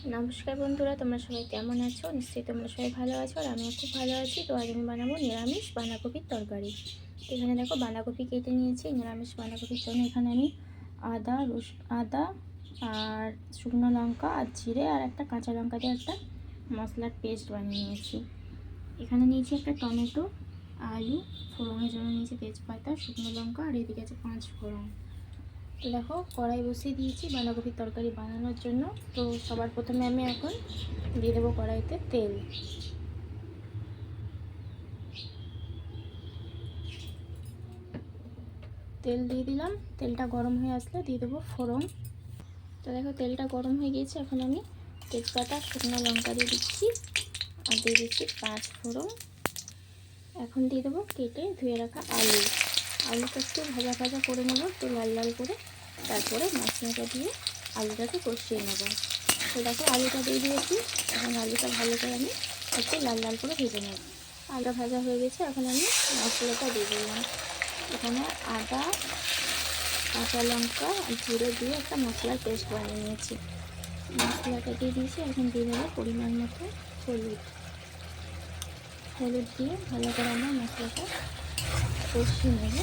নমস্কার বন্ধুরা, তোমরা সবাই কেমন আছো? নিশ্চয়ই তোমরা সবাই ভালো আছো আর আমিও খুব ভালো আছি। তো আজ আমি বানাবো নিরামিষ বাঁধাকপির তরকারি। তো এখানে দেখো বাঁধাকপি কেটে নিয়েছি। নিরামিষ বাঁধাকপির জন্য এখানে আমি আদা আর শুকনো লঙ্কা আর জিরে আর একটা কাঁচা লঙ্কা দিয়ে একটা মশলার পেস্ট বানিয়ে নিয়েছি। এখানে নিয়েছি একটা টমেটো, আলু, ফোড়নের জন্য নিয়েছি তেজপাতা, শুকনো লঙ্কা আর এদিকে আছে 5 ফোড়ন। তো দেখো কড়াই বসিয়ে দিয়েছি বাঁধাকপির তরকারি বানানোর জন্য। তো সবার প্রথমে আমি এখন দিয়ে দেবো কড়াইতে তেল। তেল দিয়ে দিলাম। তেলটা গরম হয়ে আসলে দিয়ে দেবো ফোড়ন। তো দেখো তেলটা গরম হয়ে গিয়েছে, এখন আমি তেজপাতা শুকনো লঙ্কা দিয়ে দিচ্ছি আর দিয়ে দিচ্ছি 5 ফোড়ন। এখন দিয়ে দেবো কেটে ধুয়ে রাখা আলুটা একটু ভাজা ভাজা করে নেবো, একটু লাল লাল করে। তারপরে মশলাটা দিয়ে আলুটাকে কষিয়ে নেবো। তো দেখো আলুটা দিয়ে দিয়েছি। এখন আলুটা ভালো করে আমি একটু লাল লাল করে ভেজে নেব। আলুটা ভাজা হয়ে গেছে, এখন আমি মশলাটা দিয়ে দিলাম। এখানে আদা, কাঁচা লঙ্কা আর জিরে দিয়ে একটা মশলার পেস্ট বানিয়ে নিয়েছি। মশলাটা দিয়ে দিয়েছি। এখন দিয়ে দেবো পরিমাণ মতো হলুদ দিয়ে ভালো করে আমরা মশলাটা কষিয়ে নেব।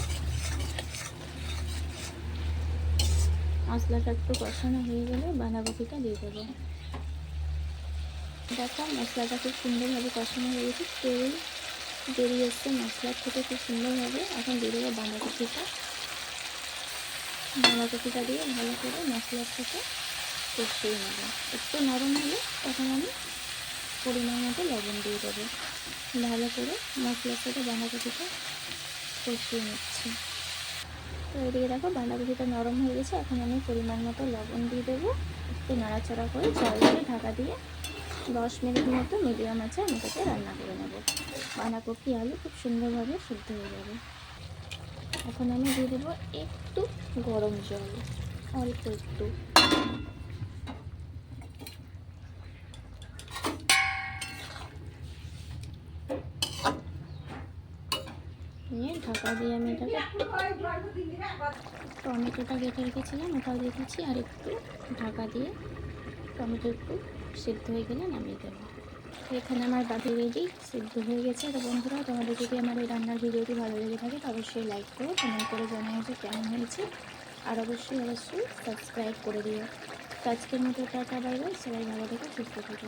মশলাটা একটু কষানো হয়ে গেলে বাঁধাকপিটা দিয়ে দেবো। দেখো মশলাটা খুব সুন্দরভাবে কষানো হয়ে গেছে, তেল বেরিয়ে এসছে মশলার থেকে খুব সুন্দরভাবে। এখন দিয়ে দেবো বাঁধাকপিটা দিয়ে ভালো করে মশলার সাথে কষিয়ে নেব। একটু নরম হলে তখন আমি পরিমাণ মতো লবণ দিয়ে দেবো। ভালো করে মশলার সাথে বাঁধাকপিটা কষিয়ে নিচ্ছি। তো এদিকে দেখো বাঁধাকপিটা নরম হয়ে গেছে, এখন আমি পরিমাণ মতো লবণ দিয়ে দেবো। একটু নাড়াচাড়া করে জল দিয়ে ঢাকা দিয়ে 10 মিনিট মতো মিডিয়াম আঁচে আমি এটাকে রান্না করে নেব। বাঁধাকপি আলু খুব সুন্দরভাবে সিদ্ধ হয়ে যাবে। এখন আমি দিয়ে দেবো একটু গরম জল, অল্প একটু। নিয়ে ঢাকা দিয়ে আমি এটাকে টমেটোটা কেটে রেখেছিলাম ওটাও দিয়ে দিচ্ছি আর একটু ঢাকা দিয়ে টমেটো একটু সিদ্ধ হয়ে গেলে নামিয়ে দেবো। এখানে আমার বাটি রেডি, সিদ্ধ হয়ে গেছে। তো বন্ধুরা, তোমাদের যদি আমার এই রান্নার ভিডিওটি ভালো লেগে থাকে তো অবশ্যই লাইক করো, কমেন্ট করে জানিও যে কেমন হয়েছে। আর অবশ্যই সাবস্ক্রাইব করে দিও। তো আজকের মতো টাটা, বাই বাই। সবাই ভালো থেকো, সুস্থ থেকো।